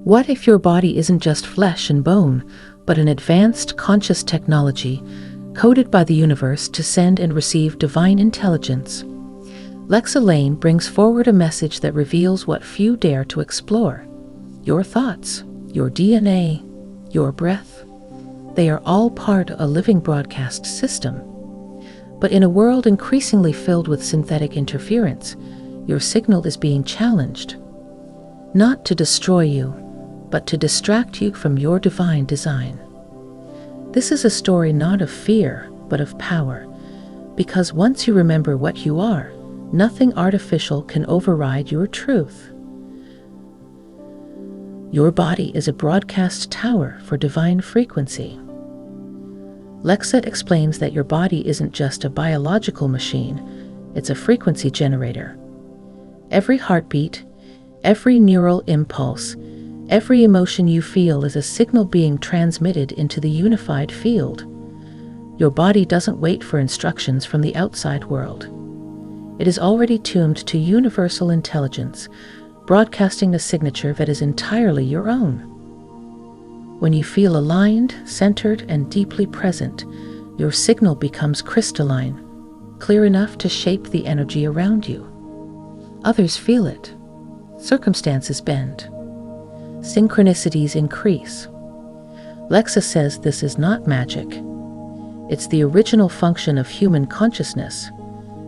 What if your body isn't just flesh and bone, but an advanced conscious technology coded by the universe to send and receive divine intelligence? Lexa Lane brings forward a message that reveals what few dare to explore. Your thoughts, your DNA, your breath, they are all part of a living broadcast system. But in a world increasingly filled with synthetic interference, your signal is being challenged. Not to destroy you, but to distract you from your divine design. This is a story not of fear, but of power, because once you remember what you are, nothing artificial can override your truth. Your body is a broadcast tower for divine frequency. Lexa explains that your body isn't just a biological machine, it's a frequency generator. Every heartbeat, every neural impulse, every emotion you feel is a signal being transmitted into the unified field. Your body doesn't wait for instructions from the outside world. It is already tuned to universal intelligence, broadcasting a signature that is entirely your own. When you feel aligned, centered, and deeply present, your signal becomes crystalline, clear enough to shape the energy around you. Others feel it. Circumstances bend. Synchronicities increase. Lexa says this is not magic. It's the original function of human consciousness,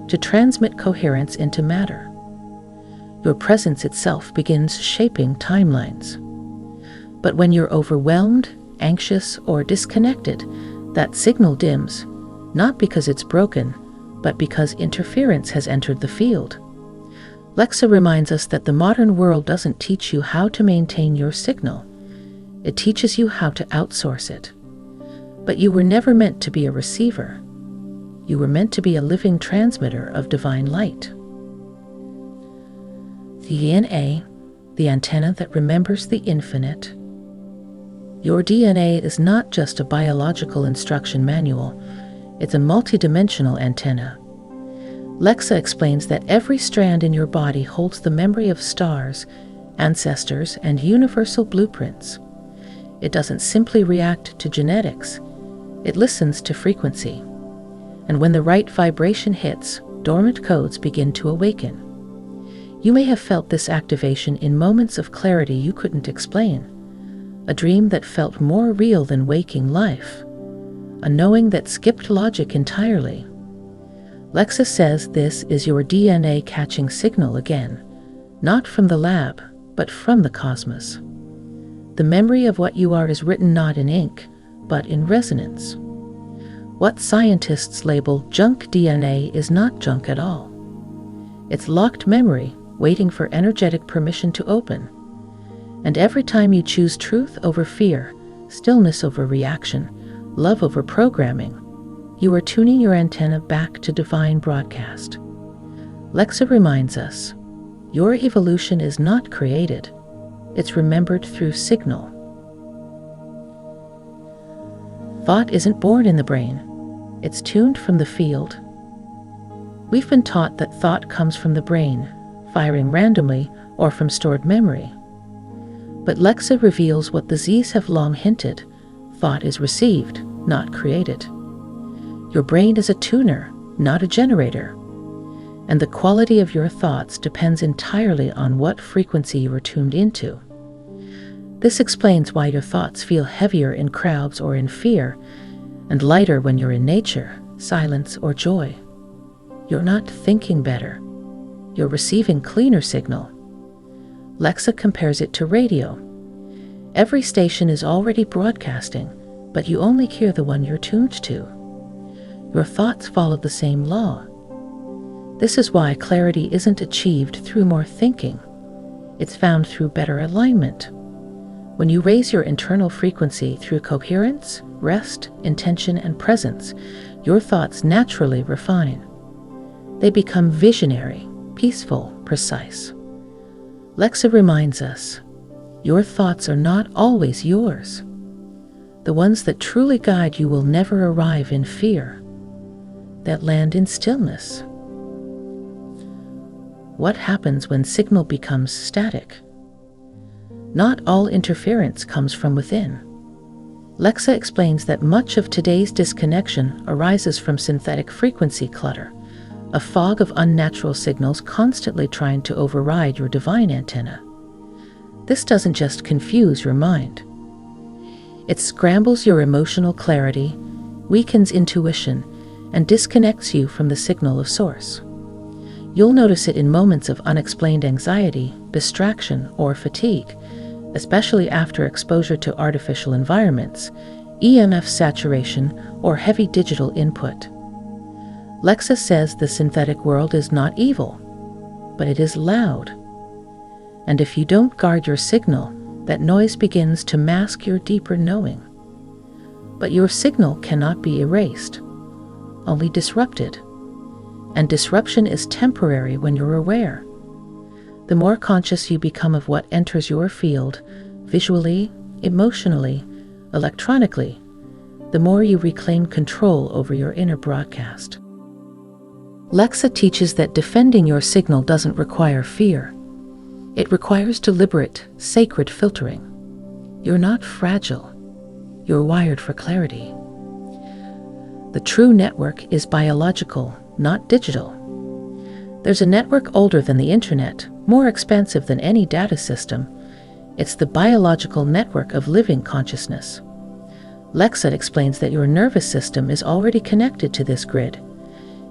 to transmit coherence into matter. Your presence itself begins shaping timelines. But when you're overwhelmed, anxious, or disconnected, that signal dims, not because it's broken, but because interference has entered the field. Lexa reminds us that the modern world doesn't teach you how to maintain your signal. It teaches you how to outsource it. But you were never meant to be a receiver. You were meant to be a living transmitter of divine light. The DNA, the antenna that remembers the infinite. Your DNA is not just a biological instruction manual, it's a multidimensional antenna. Lexa explains that every strand in your body holds the memory of stars, ancestors, and universal blueprints. It doesn't simply react to genetics, it listens to frequency. And when the right vibration hits, dormant codes begin to awaken. You may have felt this activation in moments of clarity you couldn't explain, a dream that felt more real than waking life, a knowing that skipped logic entirely. Lexa says this is your DNA catching signal again, not from the lab, but from the cosmos. The memory of what you are is written not in ink, but in resonance. What scientists label junk DNA is not junk at all. It's locked memory, waiting for energetic permission to open. And every time you choose truth over fear, stillness over reaction, love over programming, you are tuning your antenna back to divine broadcast. Lexa reminds us, your evolution is not created, it's remembered through signal. Thought isn't born in the brain, it's tuned from the field. We've been taught that thought comes from the brain, firing randomly, or from stored memory. But Lexa reveals what the Z's have long hinted: thought is received, not created. Your brain is a tuner, not a generator. And the quality of your thoughts depends entirely on what frequency you are tuned into. This explains why your thoughts feel heavier in crowds or in fear, and lighter when you're in nature, silence, or joy. You're not thinking better. You're receiving cleaner signal. Lexa compares it to radio. Every station is already broadcasting, but you only hear the one you're tuned to. Your thoughts follow the same law. This is why clarity isn't achieved through more thinking. It's found through better alignment. When you raise your internal frequency through coherence, rest, intention, and presence, your thoughts naturally refine. They become visionary, peaceful, precise. Lexa reminds us, your thoughts are not always yours. The ones that truly guide you will never arrive in fear, that land in stillness. What happens when signal becomes static? Not all interference comes from within. Lexa explains that much of today's disconnection arises from synthetic frequency clutter, a fog of unnatural signals constantly trying to override your divine antenna. This doesn't just confuse your mind. It scrambles your emotional clarity, weakens intuition, and disconnects you from the signal of source. You'll notice it in moments of unexplained anxiety, distraction, or fatigue, especially after exposure to artificial environments, EMF saturation, or heavy digital input. Lexa says the synthetic world is not evil, but it is loud. And if you don't guard your signal, that noise begins to mask your deeper knowing. But your signal cannot be erased, only disrupted. And disruption is temporary when you're aware. The more conscious you become of what enters your field, visually, emotionally, electronically, the more you reclaim control over your inner broadcast. Lexa teaches that defending your signal doesn't require fear. It requires deliberate, sacred filtering. You're not fragile. You're wired for clarity. The true network is biological, not digital. There's a network older than the internet, more expansive than any data system. It's the biological network of living consciousness. Lexa explains that your nervous system is already connected to this grid.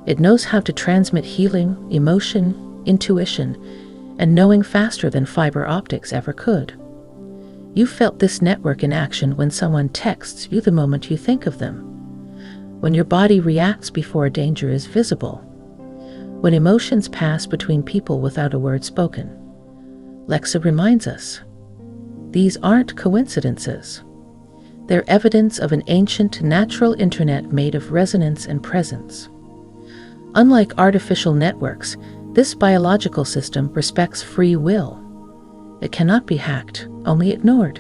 It knows how to transmit healing, emotion, intuition, and knowing faster than fiber optics ever could. You felt this network in action when someone texts you the moment you think of them, when your body reacts before a danger is visible, when emotions pass between people without a word spoken. Lexa reminds us, these aren't coincidences. They're evidence of an ancient natural internet made of resonance and presence. Unlike artificial networks, this biological system respects free will. It cannot be hacked, only ignored.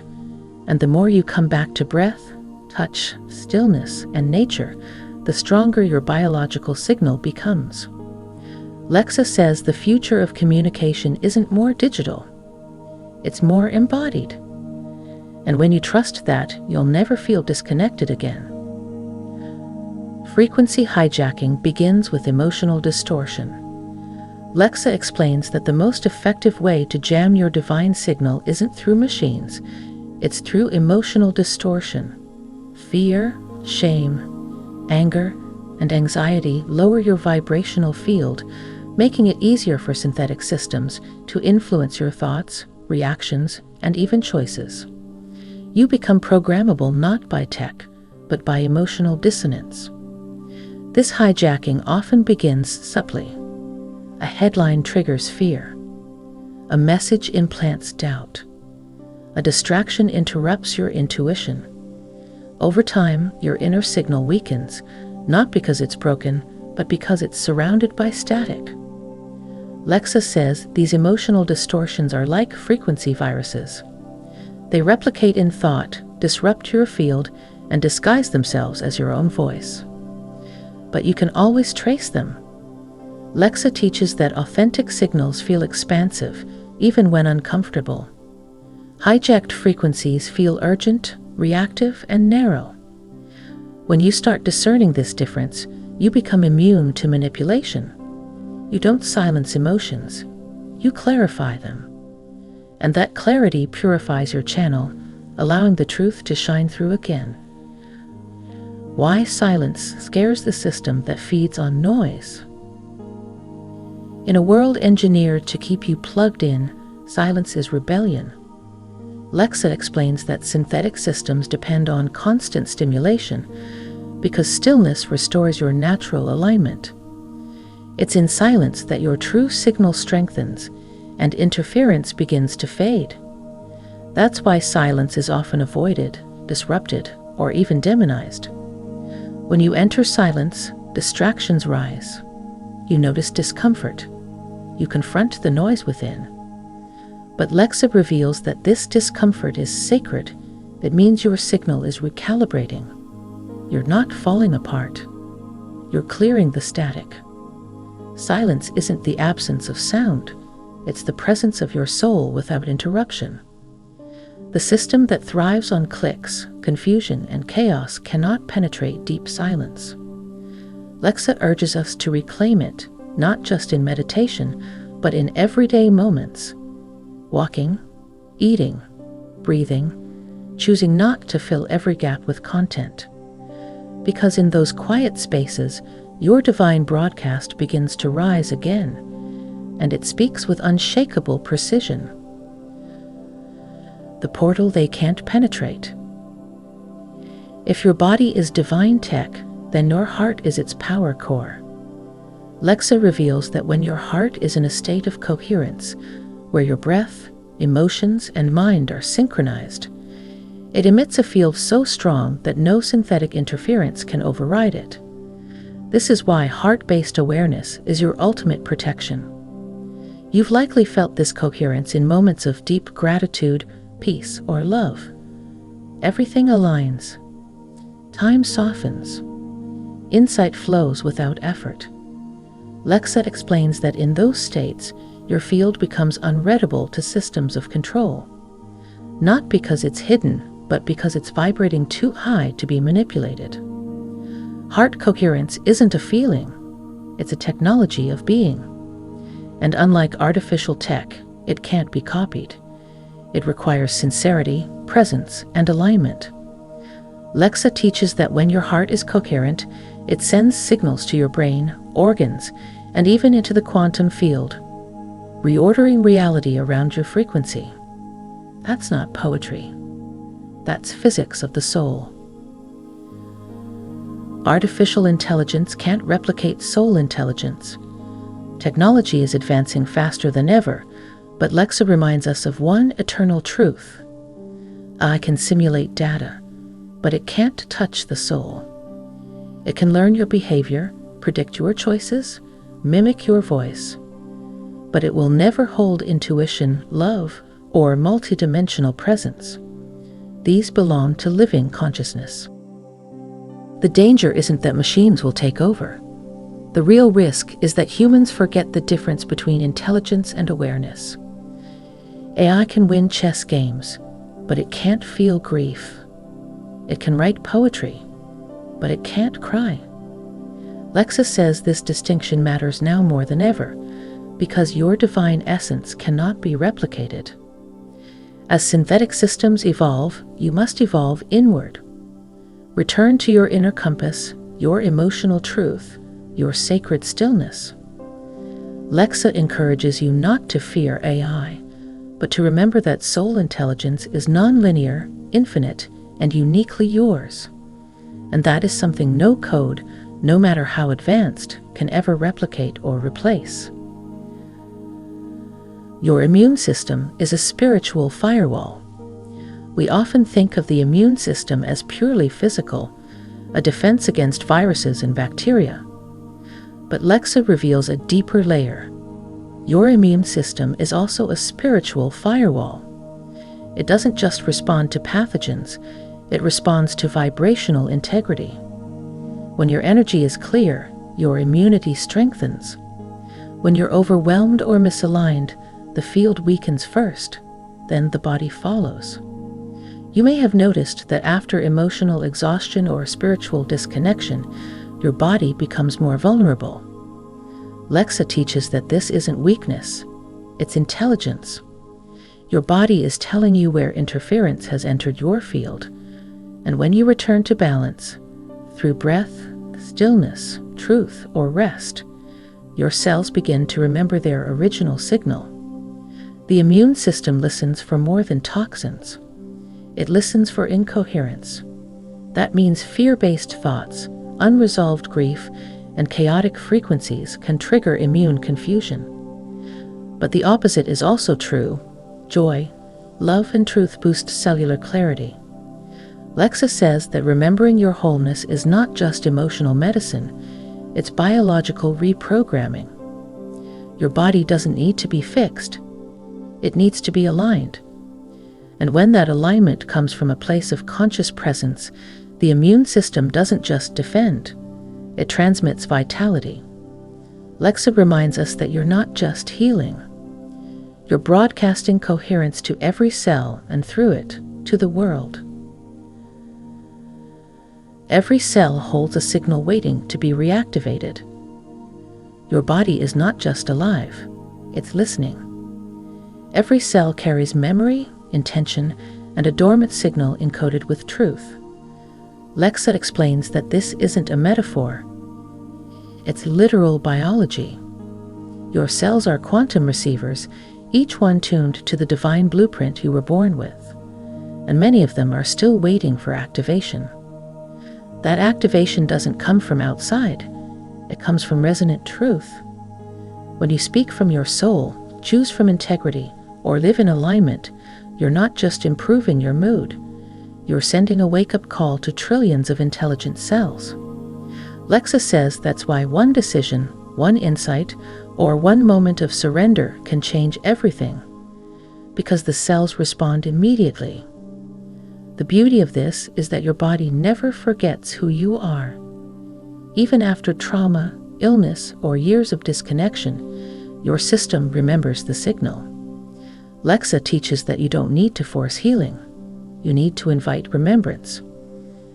And the more you come back to breath, touch, stillness, and nature, the stronger your biological signal becomes. Lexa says the future of communication isn't more digital. It's more embodied. And when you trust that, you'll never feel disconnected again. Frequency hijacking begins with emotional distortion. Lexa explains that the most effective way to jam your divine signal isn't through machines, it's through emotional distortion. Fear, shame, anger, and anxiety lower your vibrational field, making it easier for synthetic systems to influence your thoughts, reactions, and even choices. You become programmable not by tech, but by emotional dissonance. This hijacking often begins subtly. A headline triggers fear. A message implants doubt. A distraction interrupts your intuition. Over time, your inner signal weakens, not because it's broken, but because it's surrounded by static. Lexa says these emotional distortions are like frequency viruses. They replicate in thought, disrupt your field, and disguise themselves as your own voice. But you can always trace them. Lexa teaches that authentic signals feel expansive, even when uncomfortable. Hijacked frequencies feel urgent, reactive, and narrow. When you start discerning this difference, you become immune to manipulation. You don't silence emotions, you clarify them. And that clarity purifies your channel, allowing the truth to shine through again. Why silence scares the system that feeds on noise? In a world engineered to keep you plugged in, silence is rebellion. Lexa explains that synthetic systems depend on constant stimulation because stillness restores your natural alignment. It's in silence that your true signal strengthens and interference begins to fade. That's why silence is often avoided, disrupted, or even demonized. When you enter silence, distractions rise. You notice discomfort. You confront the noise within. But Lexa reveals that this discomfort is sacred. It means your signal is recalibrating. You're not falling apart. You're clearing the static. Silence isn't the absence of sound. It's the presence of your soul without interruption. The system that thrives on clicks, confusion, and chaos cannot penetrate deep silence. Lexa urges us to reclaim it, not just in meditation, but in everyday moments. Walking, eating, breathing, choosing not to fill every gap with content. Because in those quiet spaces, your divine broadcast begins to rise again, and it speaks with unshakable precision. The portal they can't penetrate. If your body is divine tech, then your heart is its power core. Lexa reveals that when your heart is in a state of coherence, where your breath, emotions, and mind are synchronized, it emits a field so strong that no synthetic interference can override it. This is why heart-based awareness is your ultimate protection. You've likely felt this coherence in moments of deep gratitude, peace, or love. Everything aligns. Time softens. Insight flows without effort. Lexa explains that in those states, your field becomes unreadable to systems of control. Not because it's hidden, but because it's vibrating too high to be manipulated. Heart coherence isn't a feeling, it's a technology of being. And unlike artificial tech, it can't be copied. It requires sincerity, presence, and alignment. Lexa teaches that when your heart is coherent, it sends signals to your brain, organs, and even into the quantum field, reordering reality around your frequency. That's not poetry. That's physics of the soul. Artificial intelligence can't replicate soul intelligence. Technology is advancing faster than ever, but Lexa reminds us of one eternal truth. AI can simulate data, but it can't touch the soul. It can learn your behavior, predict your choices, mimic your voice, but it will never hold intuition, love, or multidimensional presence. These belong to living consciousness. The danger isn't that machines will take over. The real risk is that humans forget the difference between intelligence and awareness. AI can win chess games, but it can't feel grief. It can write poetry, but it can't cry. Lexa says this distinction matters now more than ever, because your divine essence cannot be replicated. As synthetic systems evolve, you must evolve inward. Return to your inner compass, your emotional truth, your sacred stillness. Lexa encourages you not to fear AI, but to remember that soul intelligence is nonlinear, infinite, and uniquely yours. And that is something no code, no matter how advanced, can ever replicate or replace. Your immune system is a spiritual firewall. We often think of the immune system as purely physical, a defense against viruses and bacteria. But Lexa reveals a deeper layer. Your immune system is also a spiritual firewall. It doesn't just respond to pathogens, it responds to vibrational integrity. When your energy is clear, your immunity strengthens. When you're overwhelmed or misaligned, the field weakens first, then the body follows. You may have noticed that after emotional exhaustion or spiritual disconnection, your body becomes more vulnerable. Lexa teaches that this isn't weakness, it's intelligence. Your body is telling you where interference has entered your field, and when you return to balance, through breath, stillness, truth, or rest, your cells begin to remember their original signal. The immune system listens for more than toxins. It listens for incoherence. That means fear-based thoughts, unresolved grief, and chaotic frequencies can trigger immune confusion. But the opposite is also true. Joy, love, and truth boost cellular clarity. Lexa says that remembering your wholeness is not just emotional medicine, it's biological reprogramming. Your body doesn't need to be fixed. It needs to be aligned. And when that alignment comes from a place of conscious presence, the immune system doesn't just defend, it transmits vitality. Lexa reminds us that you're not just healing. You're broadcasting coherence to every cell and through it, to the world. Every cell holds a signal waiting to be reactivated. Your body is not just alive, it's listening. Every cell carries memory, intention, and a dormant signal encoded with truth. Lexa explains that this isn't a metaphor. It's literal biology. Your cells are quantum receivers, each one tuned to the divine blueprint you were born with, and many of them are still waiting for activation. That activation doesn't come from outside. It comes from resonant truth. When you speak from your soul, choose from integrity, or live in alignment, you're not just improving your mood. You're sending a wake-up call to trillions of intelligent cells. Lexa says that's why one decision, one insight, or one moment of surrender can change everything, because the cells respond immediately. The beauty of this is that your body never forgets who you are. Even after trauma, illness, or years of disconnection, your system remembers the signal. Lexa teaches that you don't need to force healing. You need to invite remembrance.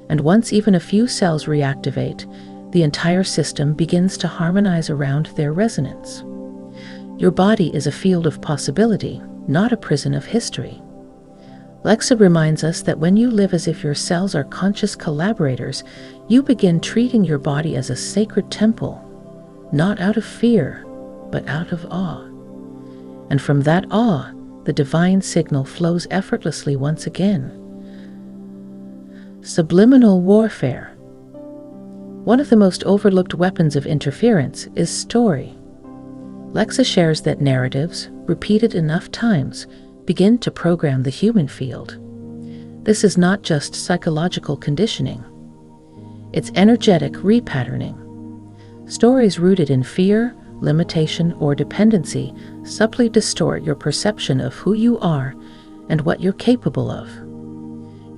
And once even a few cells reactivate, the entire system begins to harmonize around their resonance. Your body is a field of possibility, not a prison of history. Lexa reminds us that when you live as if your cells are conscious collaborators, you begin treating your body as a sacred temple, not out of fear, but out of awe. And from that awe, the divine signal flows effortlessly once again. Subliminal warfare. One of the most overlooked weapons of interference is story. Lexa shares that narratives, repeated enough times, begin to program the human field. This is not just psychological conditioning. It's energetic repatterning. Stories rooted in fear, limitation, or dependency subtly distort your perception of who you are and what you're capable of.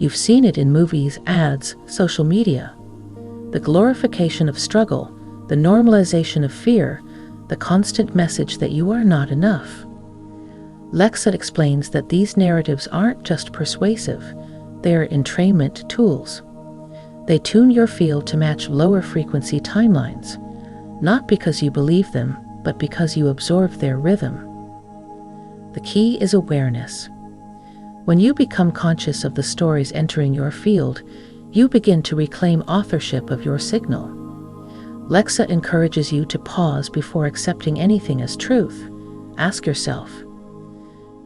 You've seen it in movies, ads, social media. The glorification of struggle, the normalization of fear, the constant message that you are not enough. Lexa explains that these narratives aren't just persuasive, they are entrainment tools. They tune your field to match lower frequency timelines, not because you believe them, but because you absorb their rhythm. The key is awareness. When you become conscious of the stories entering your field, you begin to reclaim authorship of your signal. Lexa encourages you to pause before accepting anything as truth. Ask yourself,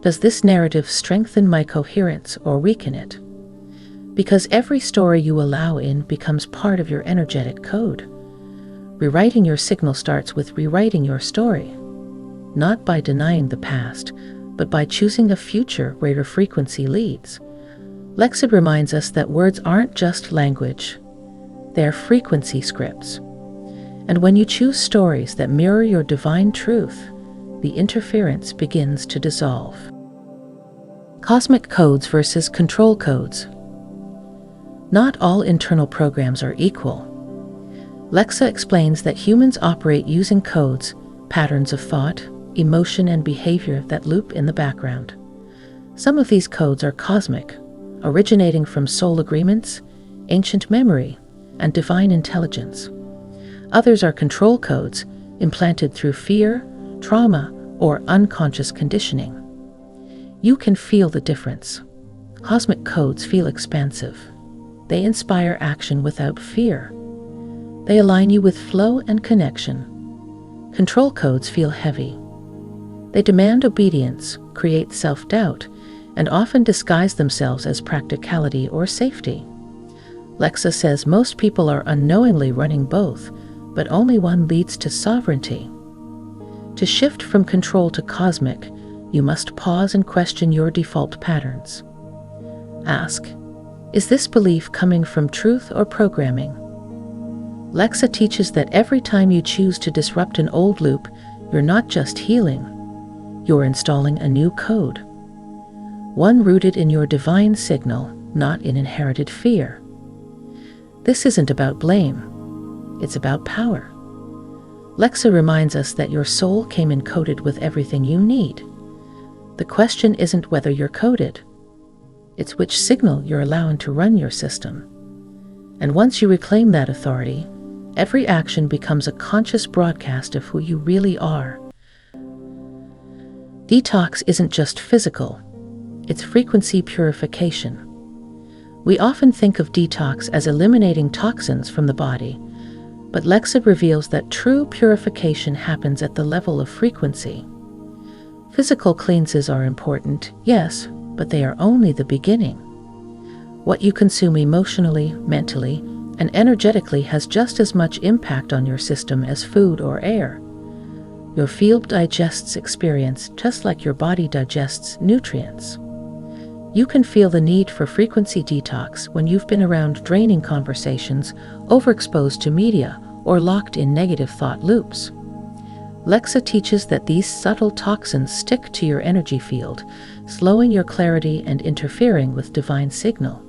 does this narrative strengthen my coherence or weaken it? Because every story you allow in becomes part of your energetic code. Rewriting your signal starts with rewriting your story, not by denying the past, but by choosing a future where your frequency leads. Lexa reminds us that words aren't just language, they're frequency scripts. And when you choose stories that mirror your divine truth, the interference begins to dissolve. Cosmic codes versus control codes. Not all internal programs are equal. Lexa explains that humans operate using codes, patterns of thought, emotion, and behavior that loop in the background. Some of these codes are cosmic, originating from soul agreements, ancient memory, and divine intelligence. Others are control codes, implanted through fear, trauma, or unconscious conditioning. You can feel the difference. Cosmic codes feel expansive. They inspire action without fear. They align you with flow and connection. Control codes feel heavy. They demand obedience, create self-doubt, and often disguise themselves as practicality or safety. Lexa says most people are unknowingly running both, but only one leads to sovereignty. To shift from control to cosmic, you must pause and question your default patterns. Ask, is this belief coming from truth or programming? Lexa teaches that every time you choose to disrupt an old loop, you're not just healing, you're installing a new code. One rooted in your divine signal, not in inherited fear. This isn't about blame, it's about power. Lexa reminds us that your soul came encoded with everything you need. The question isn't whether you're coded. It's which signal you're allowing to run your system. And once you reclaim that authority, every action becomes a conscious broadcast of who you really are. Detox isn't just physical, it's frequency purification. We often think of detox as eliminating toxins from the body, but Lexa reveals that true purification happens at the level of frequency. Physical cleanses are important, yes, but they are only the beginning. What you consume emotionally, mentally, and energetically has just as much impact on your system as food or air. Your field digests experience just like your body digests nutrients. You can feel the need for frequency detox when you've been around draining conversations, overexposed to media, or locked in negative thought loops. Lexa teaches that these subtle toxins stick to your energy field, slowing your clarity and interfering with divine signal.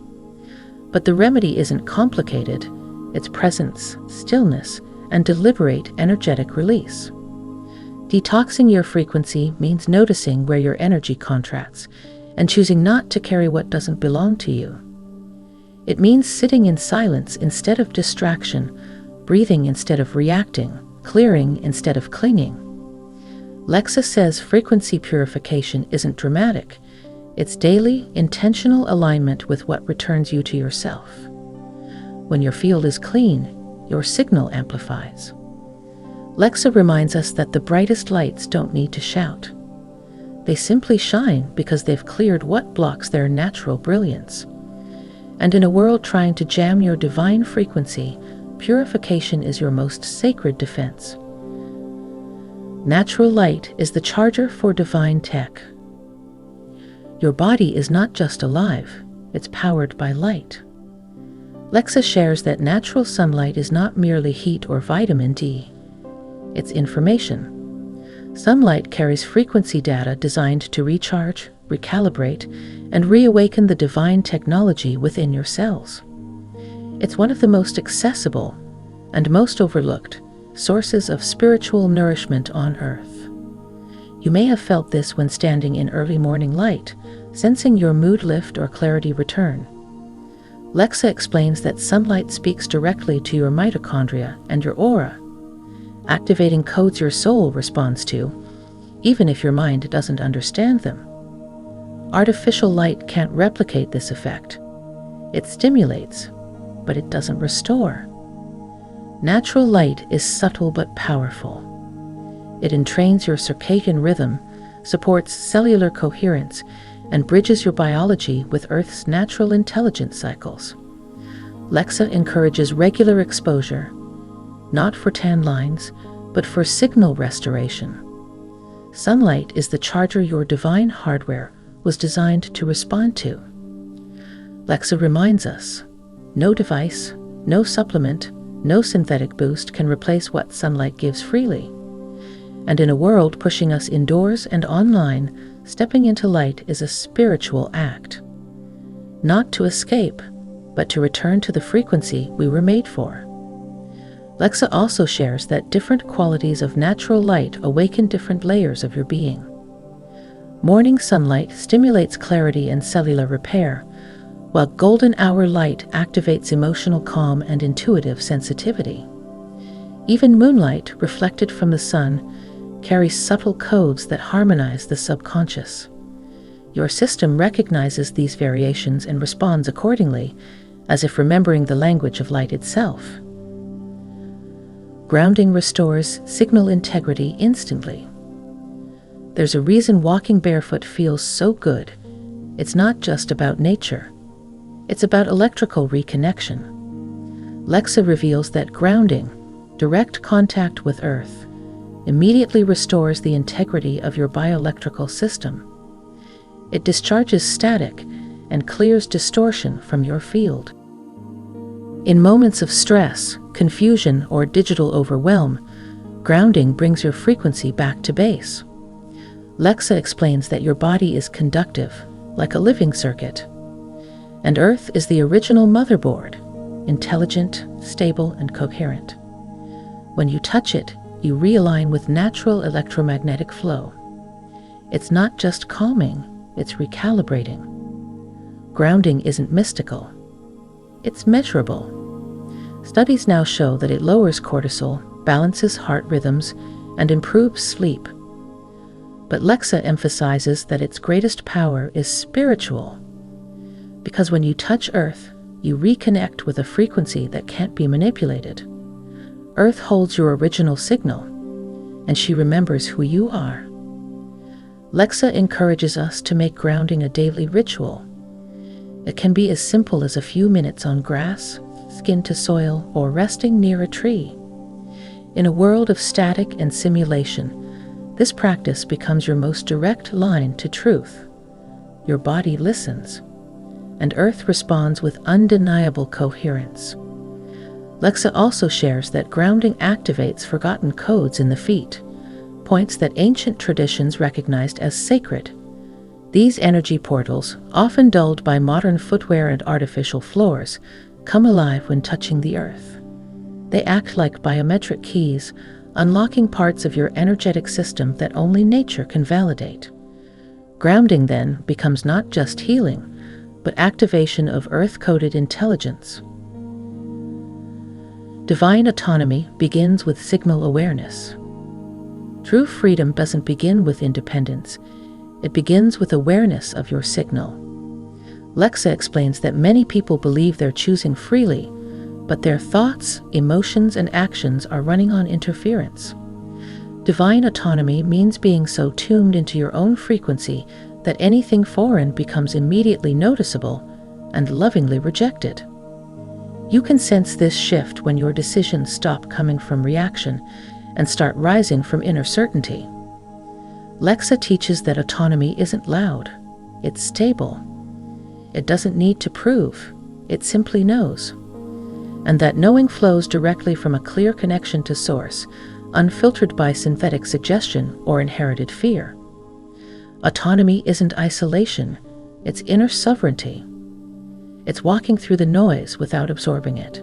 But the remedy isn't complicated. It's presence, stillness, and deliberate energetic release. Detoxing your frequency means noticing where your energy contracts and choosing not to carry what doesn't belong to you. It means sitting in silence instead of distraction, breathing instead of reacting, clearing instead of clinging. Lexa says frequency purification isn't dramatic. It's daily, intentional alignment with what returns you to yourself. When your field is clean, your signal amplifies. Lexa reminds us that the brightest lights don't need to shout. They simply shine because they've cleared what blocks their natural brilliance. And in a world trying to jam your divine frequency, purification is your most sacred defense. Natural light is the charger for divine tech. Your body is not just alive, it's powered by light. Lexa shares that natural sunlight is not merely heat or vitamin D, it's information. Sunlight carries frequency data designed to recharge, recalibrate, and reawaken the divine technology within your cells. It's one of the most accessible and most overlooked sources of spiritual nourishment on Earth. You may have felt this when standing in early morning light, sensing your mood lift or clarity return. Lexa explains that sunlight speaks directly to your mitochondria and your aura, activating codes your soul responds to, even if your mind doesn't understand them. Artificial light can't replicate this effect. It stimulates, but it doesn't restore. Natural light is subtle but powerful. It entrains your circadian rhythm, supports cellular coherence, and bridges your biology with Earth's natural intelligence cycles. Lexa encourages regular exposure, not for tan lines, but for signal restoration. Sunlight is the charger your divine hardware was designed to respond to. Lexa reminds us, no device, no supplement, no synthetic boost can replace what sunlight gives freely. And in a world pushing us indoors and online, stepping into light is a spiritual act. Not to escape, but to return to the frequency we were made for. Lexa also shares that different qualities of natural light awaken different layers of your being. Morning sunlight stimulates clarity and cellular repair, while golden hour light activates emotional calm and intuitive sensitivity. Even moonlight, reflected from the sun, carries subtle codes that harmonize the subconscious. Your system recognizes these variations and responds accordingly, as if remembering the language of light itself. Grounding restores signal integrity instantly. There's a reason walking barefoot feels so good. It's not just about nature. It's about electrical reconnection. Lexa reveals that grounding, direct contact with Earth, immediately restores the integrity of your bioelectrical system. It discharges static and clears distortion from your field. In moments of stress, confusion, or digital overwhelm, grounding brings your frequency back to base. Lexa explains that your body is conductive, like a living circuit. And Earth is the original motherboard, intelligent, stable, and coherent. When you touch it, you realign with natural electromagnetic flow. It's not just calming, it's recalibrating. Grounding isn't mystical. It's measurable. Studies now show that it lowers cortisol, balances heart rhythms, and improves sleep. But Lexa emphasizes that its greatest power is spiritual. Because when you touch Earth, you reconnect with a frequency that can't be manipulated. Earth holds your original signal, and she remembers who you are. Lexa encourages us to make grounding a daily ritual. It can be as simple as a few minutes on grass, skin to soil, or resting near a tree. In a world of static and simulation, this practice becomes your most direct line to truth. Your body listens, and Earth responds with undeniable coherence. Lexa also shares that grounding activates forgotten codes in the feet, points that ancient traditions recognized as sacred. These energy portals, often dulled by modern footwear and artificial floors, come alive when touching the Earth. They act like biometric keys, unlocking parts of your energetic system that only nature can validate. Grounding, then, becomes not just healing, but activation of Earth-coded intelligence. Divine autonomy begins with signal awareness. True freedom doesn't begin with independence. It begins with awareness of your signal. Lexa explains that many people believe they're choosing freely, but their thoughts, emotions, and actions are running on interference. Divine autonomy means being so tuned into your own frequency that anything foreign becomes immediately noticeable and lovingly rejected. You can sense this shift when your decisions stop coming from reaction and start rising from inner certainty. Lexa teaches that autonomy isn't loud, it's stable. It doesn't need to prove, it simply knows. And that knowing flows directly from a clear connection to source, unfiltered by synthetic suggestion or inherited fear. Autonomy isn't isolation, it's inner sovereignty. It's walking through the noise without absorbing it.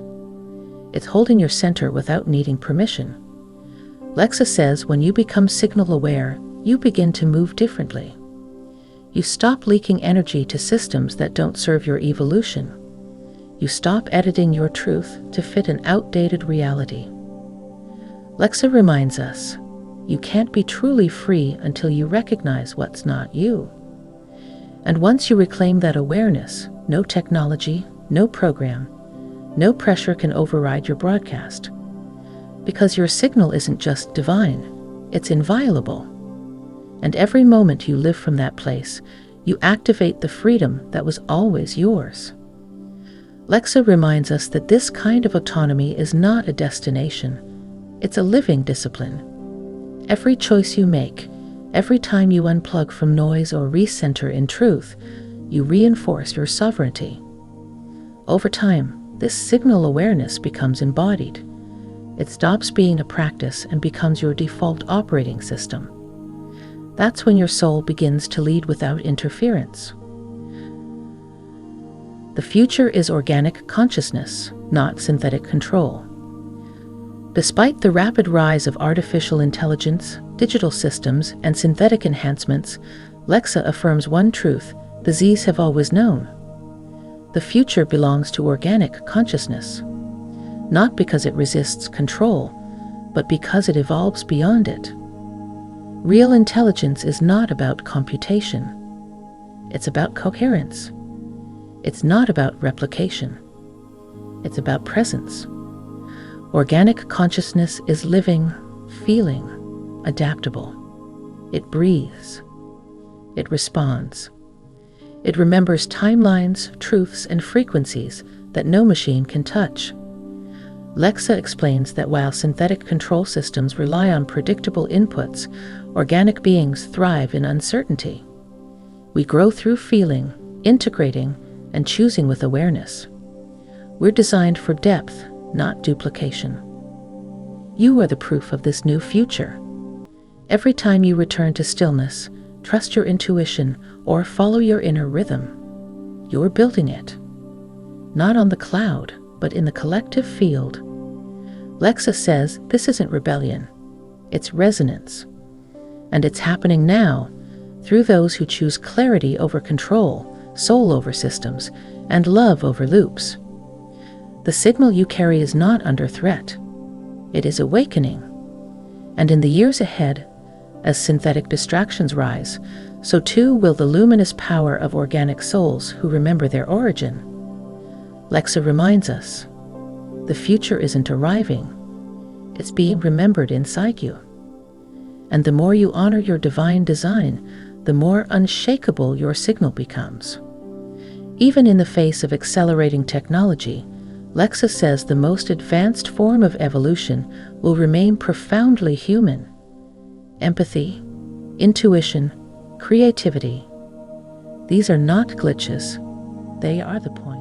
It's holding your center without needing permission. Lexa says when you become signal aware, you begin to move differently. You stop leaking energy to systems that don't serve your evolution. You stop editing your truth to fit an outdated reality. Lexa reminds us, you can't be truly free until you recognize what's not you. And once you reclaim that awareness, no technology, no program, no pressure can override your broadcast. Because your signal isn't just divine, it's inviolable. And every moment you live from that place, you activate the freedom that was always yours. Lexa reminds us that this kind of autonomy is not a destination, it's a living discipline. Every choice you make, every time you unplug from noise or recenter in truth, you reinforce your sovereignty. Over time, this signal awareness becomes embodied. It stops being a practice and becomes your default operating system. That's when your soul begins to lead without interference. The future is organic consciousness, not synthetic control. Despite the rapid rise of artificial intelligence, digital systems, and synthetic enhancements, Lexa affirms one truth the Z's have always known. The future belongs to organic consciousness, not because it resists control, but because it evolves beyond it. Real intelligence is not about computation. It's about coherence. It's not about replication. It's about presence. Organic consciousness is living, feeling, adaptable. It breathes. It responds. It remembers timelines, truths, and frequencies that no machine can touch. Lexa explains that while synthetic control systems rely on predictable inputs, organic beings thrive in uncertainty. We grow through feeling, integrating, and choosing with awareness. We're designed for depth, not duplication. You are the proof of this new future. Every time you return to stillness, trust your intuition, or follow your inner rhythm, you're building it. Not on the cloud, but in the collective field. Lexa says this isn't rebellion, it's resonance. And it's happening now, through those who choose clarity over control, soul over systems, and love over loops. The signal you carry is not under threat. It is awakening. And in the years ahead, as synthetic distractions rise, so too will the luminous power of organic souls who remember their origin. Lexa reminds us, the future isn't arriving, it's being remembered inside you. And the more you honor your divine design, the more unshakable your signal becomes. Even in the face of accelerating technology, Lexa says the most advanced form of evolution will remain profoundly human. Empathy, intuition, creativity. These are not glitches. They are the point.